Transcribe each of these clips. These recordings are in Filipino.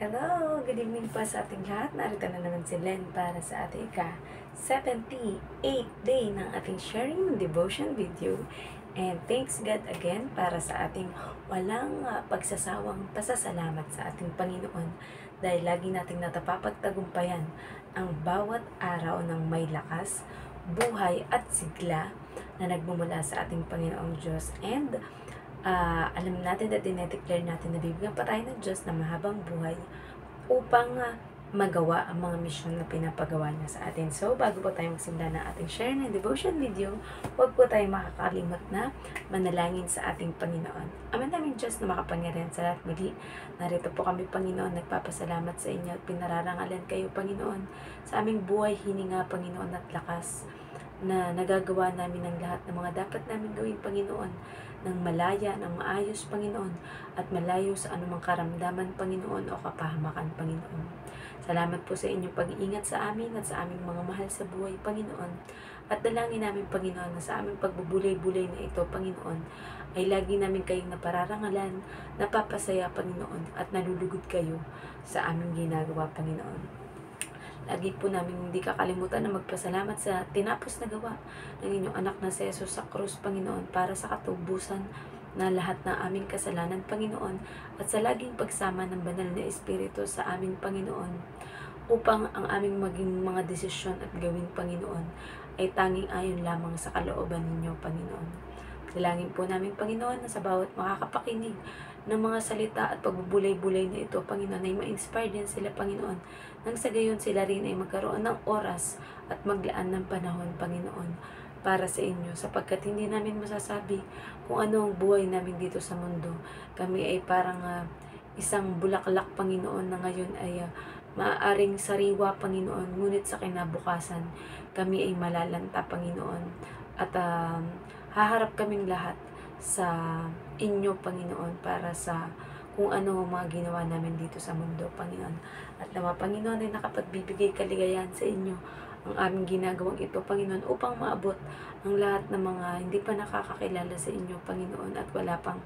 Hello! Good evening po sa ating lahat. Narito na naman si Len para sa ating ika-78 day ng ating sharing devotion video. And thanks God again para sa ating walang pagsasawang pasasalamat sa ating Panginoon dahil lagi nating natapapagtagumpayan ang bawat araw ng may lakas, buhay at sigla na nagmumula sa ating Panginoong Diyos. And alam natin at dinedeclare natin na bibigyan pa tayo ng Diyos na mahabang buhay upang magawa ang mga misyon na pinapagawa niya sa atin. So, bago po tayo magsimula ng ating share ng devotion video, huwag po tayo makakalimot na manalangin sa ating Panginoon. Amen namin Diyos na makapangyarihan sa lahat muli. Narito po kami, Panginoon, nagpapasalamat sa inyo at pinararangalan kayo, Panginoon, sa aming buhay, hininga, Panginoon, at lakas na nagagawa namin ng lahat ng mga dapat namin gawin, Panginoon, ng malaya, ng maayos, Panginoon, at malayo sa anumang karamdaman, Panginoon, o kapahamakan, Panginoon. Salamat po sa inyong pag-iingat sa amin at sa aming mga mahal sa buhay, Panginoon. At dalangin namin, Panginoon, na sa aming pagbubulay-bulay na ito, Panginoon, ay lagi namin kayong napararangalan, napapasaya, Panginoon, at nalulugod kayo sa aming ginagawa, Panginoon. Lagi po namin hindi kakalimutan na magpasalamat sa tinapos na gawa ng inyong anak na si Jesus sa krus, Panginoon, para sa katubusan na lahat ng aming kasalanan, Panginoon, at sa laging pagsama ng banal na Espiritu sa aming Panginoon, upang ang aming maging mga desisyon at gawin, Panginoon, ay tanging ayon lamang sa kalooban ninyo, Panginoon. Dalangin po namin, Panginoon, na sa bawat makakapakinig ng mga salita at pagbubulay-bulay na ito, Panginoon, ay ma-inspire din sila, Panginoon, nang sa gayon sila rin ay magkaroon ng oras at maglaan ng panahon, Panginoon, para sa inyo, sapagkat hindi namin masasabi kung ano ang buhay namin dito sa mundo. Kami ay parang isang bulaklak, Panginoon, na ngayon ay maaaring sariwa, Panginoon, ngunit sa kinabukasan kami ay malalanta, Panginoon, at haharap kaming lahat sa inyo, Panginoon, para sa kung ano ang mga ginawa namin dito sa mundo, Panginoon. At nawa, Panginoon, ay nakapagbibigay kaligayahan sa inyo ang aming ginagawang ito, Panginoon, upang maabot ang lahat ng mga hindi pa nakakakilala sa inyo, Panginoon, at wala pang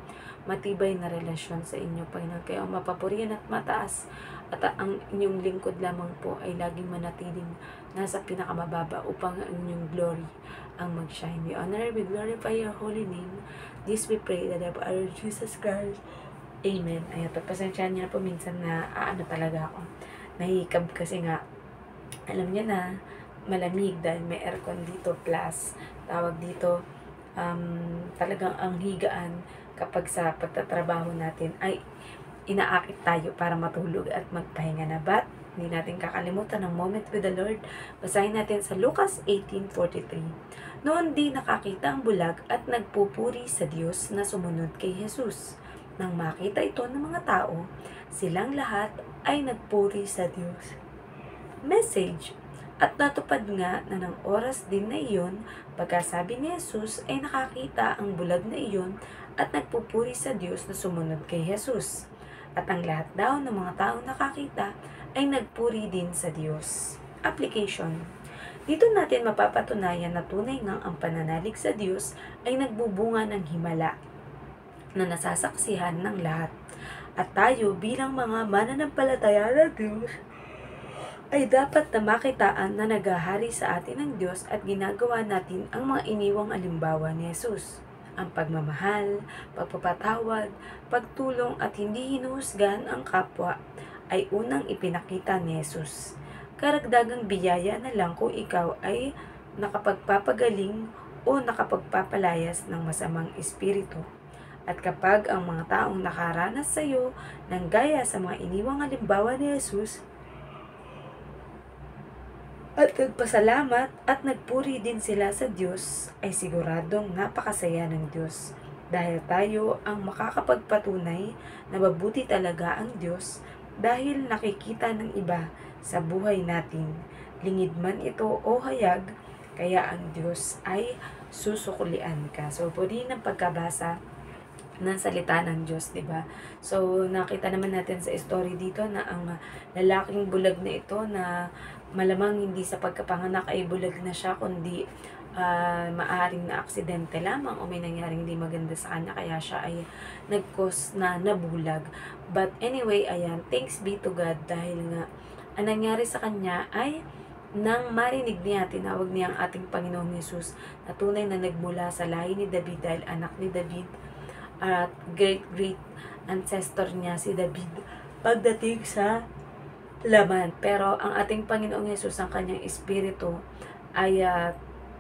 matibay na relasyon sa inyo, Panginoon. Kaya mapapurihan at mataas at ang inyong lingkod lamang po ay laging manatiling nasa pinakamababa upang ang inyong glory ang mag-shine. We honor, we glorify your holy name. This we pray that of our Jesus Christ. Amen. Ayan, pagpasensyahan niyo na po minsan na talaga ako. Nahihikab kasi nga, alam niyo na, malamig dahil may aircon dito plus tawag dito, talagang ang higaan kapag sa pagtatrabaho natin ay inaakit tayo para matulog at magpahinga na. But hindi natin kakalimutan ang moment with the Lord. Basahin natin sa Lucas 18:43. Noon di nakakita ang bulag at nagpupuri sa Diyos na sumunod kay Jesus. Nang makita ito ng mga tao, silang lahat ay nagpuri sa Diyos. Message. At natupad nga na ng oras din na iyon, pagkasabi ni Jesus ay nakakita ang bulag na iyon at nagpupuri sa Diyos na sumunod kay Jesus. At ang lahat daw ng mga taong nakakita ay nagpuri din sa Diyos. Application. Dito natin mapapatunayan na tunay ngang ang pananalig sa Diyos ay nagbubunga ng himala na nasasaksihan ng lahat. At tayo bilang mga mananampalataya ng Diyos ay dapat na makitaan na naghahari sa atin ng Diyos at ginagawa natin ang mga iniwang alimbawa ni Jesus. Ang pagmamahal, pagpapatawad, pagtulong at hindi hinuhusgahan ang kapwa ay unang ipinakita ni Jesus. Karagdagang biyaya na lang kung ikaw ay nakapagpapagaling o nakapagpapalayas ng masamang espiritu. At kapag ang mga taong nakaranas sa iyo ng gaya sa mga iniwang halimbawa ni Jesus at nagpasalamat at nagpuri din sila sa Diyos, ay siguradong napakasaya ng Diyos. Dahil tayo ang makakapagpatunay na mabuti talaga ang Diyos dahil nakikita ng iba sa buhay natin. Lingid man ito o hayag, kaya ang Diyos ay susuklian ka. So, po rin ang pagkabasa ng salita ng Diyos, 'di ba? So nakita naman natin sa story dito na ang lalaking bulag na ito na malamang hindi sa pagkapanganak ay bulag na siya, kundi maaring na aksidente lamang o may nangyaring hindi maganda sa kanya kaya siya ay nag-cause na nabulag. But anyway, ayan, thanks be to God dahil nga ang nangyari sa kanya ay nang marinig niya, tinawag niya ang ating Panginoong Yesus na tunay na nagmula sa lahi ni David dahil anak ni David at great ancestor niya si David pagdating sa laman. Pero ang ating Panginoong Yesus, ang kanyang espiritu ay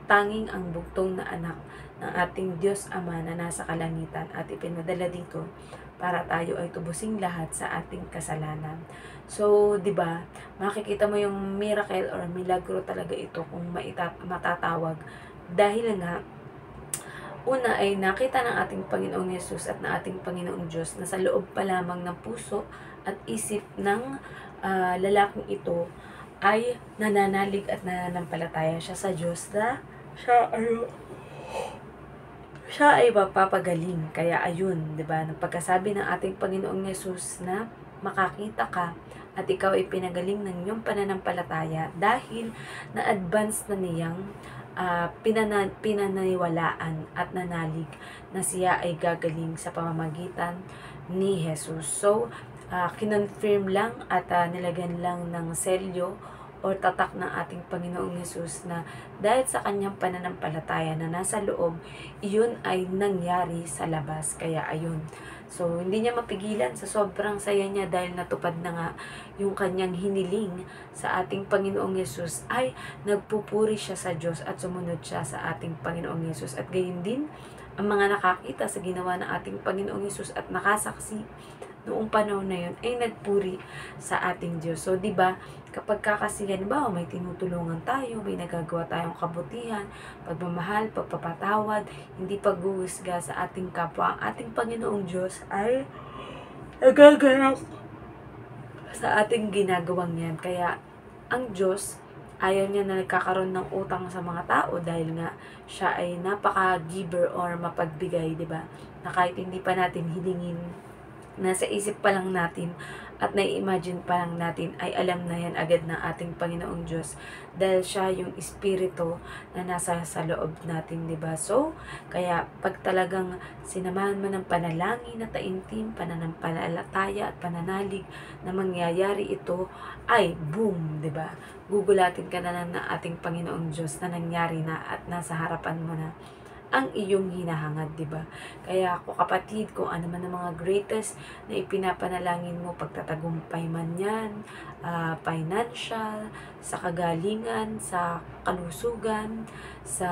tanging ang bugtong na anak ng ating Diyos Ama na nasa kalangitan at ipinadala dito para tayo ay tubusing lahat sa ating kasalanan. So, 'di ba? Makikita mo yung miracle or milagro talaga ito kung matatawag dahil nga una ay nakita ng ating Panginoong Yesus at ng ating Panginoong Diyos na sa loob pa lamang ng puso at isip ng lalaking ito ay nananalig at nananampalataya siya sa Diyos na siya ay mapapagaling. Kaya ayun, 'di ba? Nang pagkasabi ng ating Panginoong Yesus na makakita ka at ikaw ay pinagaling ng iyong pananampalataya dahil na-advance na niyang pinananiwalaan at nanalig na siya ay gagaling sa pamamagitan ni Jesus. So, kinonfirm lang at nilagyan lang ng selyo o tatak ng ating Panginoong Yesus na dahil sa kanyang pananampalataya na nasa loob, iyon ay nangyari sa labas. Kaya ayun. So, hindi niya mapigilan sa sobrang saya niya dahil natupad na nga yung kanyang hiniling sa ating Panginoong Yesus ay nagpupuri siya sa Diyos at sumunod siya sa ating Panginoong Yesus. At gayon din, ang mga nakakita sa ginawa ng ating Panginoong Yesus at nakasaksi noong panahon na yun ay nagpuri sa ating Diyos. So, di ba, kapag kakasiyan ba, may tinutulungan tayo, may nagagawa tayong kabutihan, pagmamahal, pagpapatawad, hindi paghuhusga sa ating kapwa, ang ating Panginoong Diyos ay nagaganap sa ating ginagawang yan. Kaya, ang Diyos, ayaw niya na nagkakaroon ng utang sa mga tao dahil nga siya ay napaka-giver or mapagbigay, di ba? Na kahit hindi pa natin hilingin, nasa isip pa lang natin at nai-imagine pa lang natin ay alam na yan agad ng ating Panginoong Diyos dahil siya yung espiritu na nasa sa loob natin, di ba? So, kaya pag talagang sinamahan mo ng panalangin na taimtim, pananampalataya at pananalig na mangyayari ito ay boom, di ba? Gugulatin ka na lang ng ating Panginoong Diyos na nangyari na at nasa harapan mo na ang iyong hinahangad, di ba? Kaya ako kapatid, kung ano man ang mga greatest na ipinapanalangin mo, pagtatagumpay man yan, financial, sa kagalingan, sa kalusugan, sa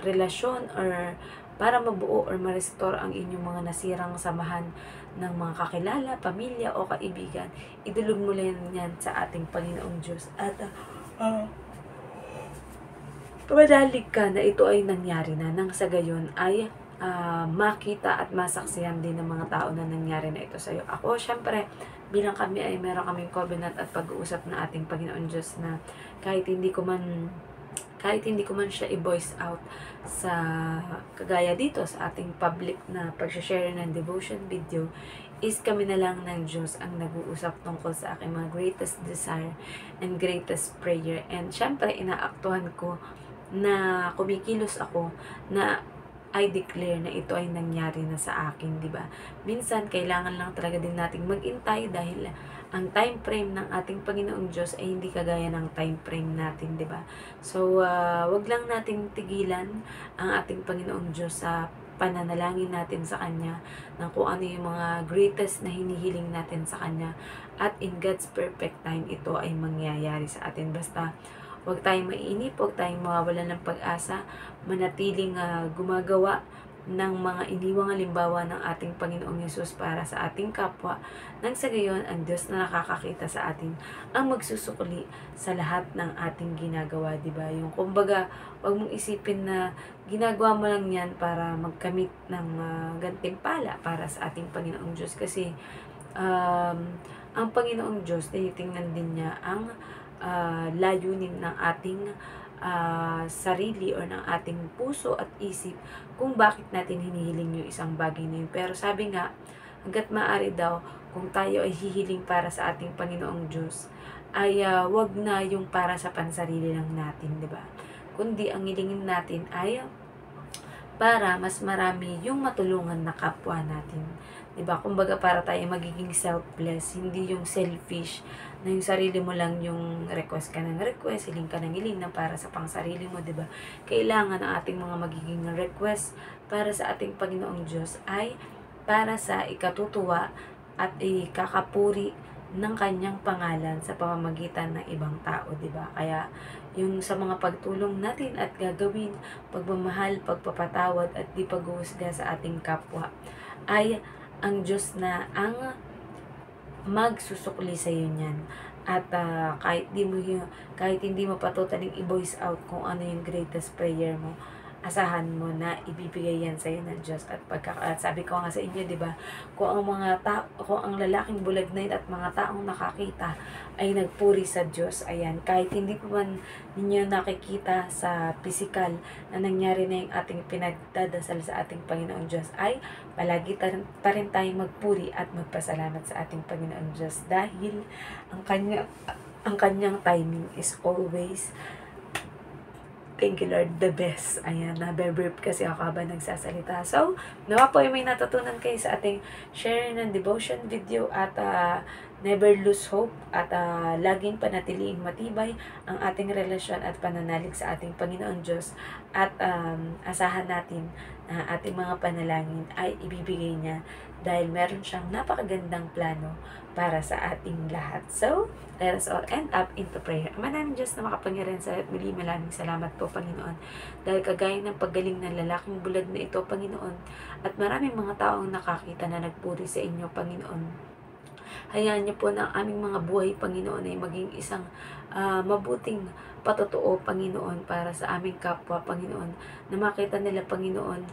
relasyon, or para mabuo or ma-restore ang inyong mga nasirang samahan ng mga kakilala, pamilya o kaibigan, idulog mo lang yan sa ating Panginoong Diyos at madalig ka na ito ay nangyari na nang sa gayon ay makita at masaksihan din ng mga tao na nangyari na ito sa iyo. Ako, syempre, bilang kami ay meron kaming covenant at pag-uusap na ating Panginoon Diyos na kahit hindi ko man siya i-voice out sa kagaya dito sa ating public na pag-share ng devotion video, is kami na lang ng Diyos ang nag-uusap tungkol sa aking mga greatest desire and greatest prayer. And syempre, inaaktuhan ko na kumikilos ako na I declare na ito ay nangyari na sa akin, di ba? Minsan, kailangan lang talaga din nating mag-intay dahil ang time frame ng ating Panginoong Diyos ay hindi kagaya ng time frame natin, di ba? So, wag lang nating tigilan ang ating Panginoong Diyos sa pananalangin natin sa Kanya ng kung ano yung mga greatest na hinihiling natin sa Kanya at in God's perfect time ito ay mangyayari sa atin. Basta huwag tayong mainip, huwag tayong mawawalan ng pag-asa, manatiling gumagawa ng mga iniwang halimbawa ng ating Panginoong Yesus para sa ating kapwa. Nang sa gayon, ang Diyos na nakakakita sa atin ang magsusukli sa lahat ng ating ginagawa, di ba? Yung kumbaga, huwag mong isipin na ginagawa mo lang yan para magkamit ng gantimpala para sa ating Panginoong Diyos. Kasi ang Panginoong Diyos, tinitingnan din niya ang layunin ng ating sarili or ng ating puso at isip kung bakit natin hinihiling yung isang bagay na yun. Pero sabi nga, hanggat maaari daw, kung tayo ay hihiling para sa ating Panginoong Diyos, ay wag na yung para sa pansarili lang natin, di ba? kundi ang hilingin natin ay para mas marami yung matulungan na kapwa natin. Diba? Kumbaga para tayo magiging selfless, hindi yung selfish, na yung sarili mo lang yung request ka ng request, hiling ka ng hiling na para sa pang sarili mo, diba? Kailangan ang ating mga magiging request para sa ating Panginoong Diyos ay para sa ikatutuwa at ikakapuri ng kanyang pangalan sa pamamagitan ng ibang tao, diba? Kaya yung sa mga pagtulong natin at gagawin, pagmamahal, pagpapatawad at di paghuhusga sa ating kapwa, ay ang Diyos na ang magsusukli sa iyo niyan. At kahit hindi mo pa totally i-voice out kung ano yung greatest prayer mo, asahan mo na ibibigay yan sa iyo ng Diyos. At sabi ko nga sa inyo, 'di ba? Kung ang lalaking bulag na yun at mga taong nakakita ay nagpuri sa Diyos, ayan, kahit hindi pa man ninyo nakikita sa physical na nangyari na yung ating pinagdadasal sa ating Panginoong Diyos, ay palagi pa rin tayong magpuri at magpasalamat sa ating Panginoong Diyos dahil ang kanyang timing is always, thank you Lord, the best. Ayan, nabe-burp kasi ako habang nagsasalita. So, nawa po ay may natutunan kayo sa ating share ng devotion video at never lose hope at laging panatiliing matibay ang ating relasyon at pananalig sa ating Panginoon Diyos at asahan natin na ating mga panalangin ay ibibigay niya dahil meron siyang napakagandang plano para sa ating lahat. So, let us all end up into prayer. Ama namin Diyos na makapangyarihan sa lahat, muli maraming salamat po, Panginoon. Dahil kagaya ng paggaling ng lalaking bulag na ito, Panginoon, at maraming mga taong nakakita na nagpuri sa inyo, Panginoon. Hayaan niyo po na ang aming mga buhay, Panginoon, ay maging isang mabuting patotoo, Panginoon, para sa aming kapwa, Panginoon, na makita nila, Panginoon,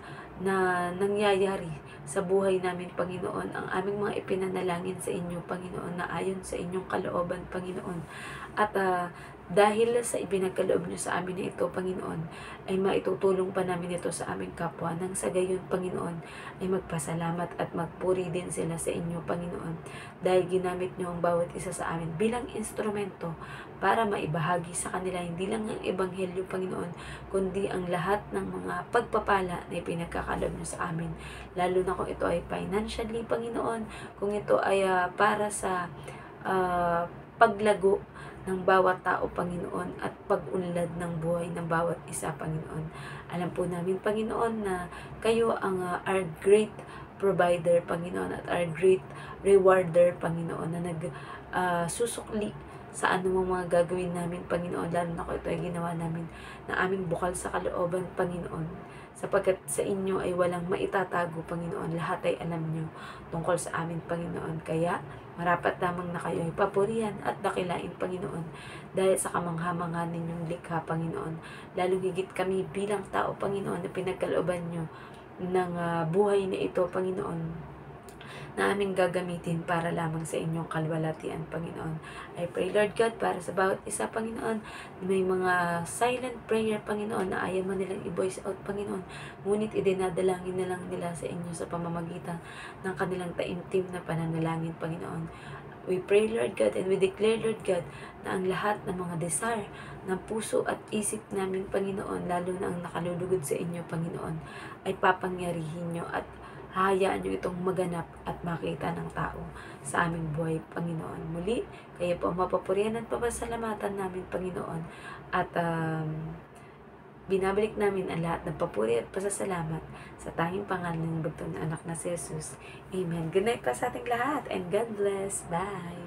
na nangyayari sa buhay namin, Panginoon, ang aming mga ipinanalangin sa inyo, Panginoon, na ayon sa inyong kalooban, Panginoon. At dahil sa ibinagkaloob niyo sa amin na ito, Panginoon, ay maitutulong pa namin ito sa aming kapwa. Nang sa gayon, Panginoon, ay magpasalamat at magpuri din sila sa inyo, Panginoon. Dahil ginamit niyo ang bawat isa sa amin bilang instrumento para maibahagi sa kanila hindi lang ang ebanghelyo, Panginoon, kundi ang lahat ng mga pagpapala na ipinagkakaloob niyo sa amin. Lalo na kung ito ay financially, Panginoon, kung ito ay para sa paglago ng bawat tao, Panginoon, at pag-unlad ng buhay ng bawat isa, Panginoon. Alam po namin, Panginoon, na kayo ang our great provider, Panginoon, at our great rewarder, Panginoon, na susukli sa anumang mga gagawin namin, Panginoon, lalo na kung ito ay ginawa namin na aming bukal sa kalooban, Panginoon. Sapagkat sa inyo ay walang maitatago, Panginoon. Lahat ay alam nyo tungkol sa amin, Panginoon. Kaya marapat lamang na kayo ay papurihan at dakilain, Panginoon, dahil sa kamangha-mangha ninyong likha, Panginoon. Lalong higit kami bilang tao, Panginoon, na pinagkalooban nyo ng buhay na ito, Panginoon, na aming gagamitin para lamang sa inyong kalwalatian, Panginoon. I pray, Lord God, para sa bawat isa, Panginoon, may mga silent prayer, Panginoon, na ayaw man nilang i-voice out, Panginoon, ngunit idinadalangin na lang nila sa inyo sa pamamagitan ng kanilang taimtim na pananalangin, Panginoon. We pray, Lord God, and we declare, Lord God, na ang lahat ng mga desire ng puso at isip namin, Panginoon, lalo na ang nakalulugod sa inyo, Panginoon, ay papangyarihin nyo at hayaan nyo itong maganap at makita ng tao sa aming buhay, Panginoon. Muli, kayo po ang mapapurihan at papasalamatan namin, Panginoon. At binabalik namin ang lahat ng papuri at pasasalamat sa tanging pangalan ng bugtong na anak na si Jesus. Amen. Good night pa sa ating lahat and God bless. Bye!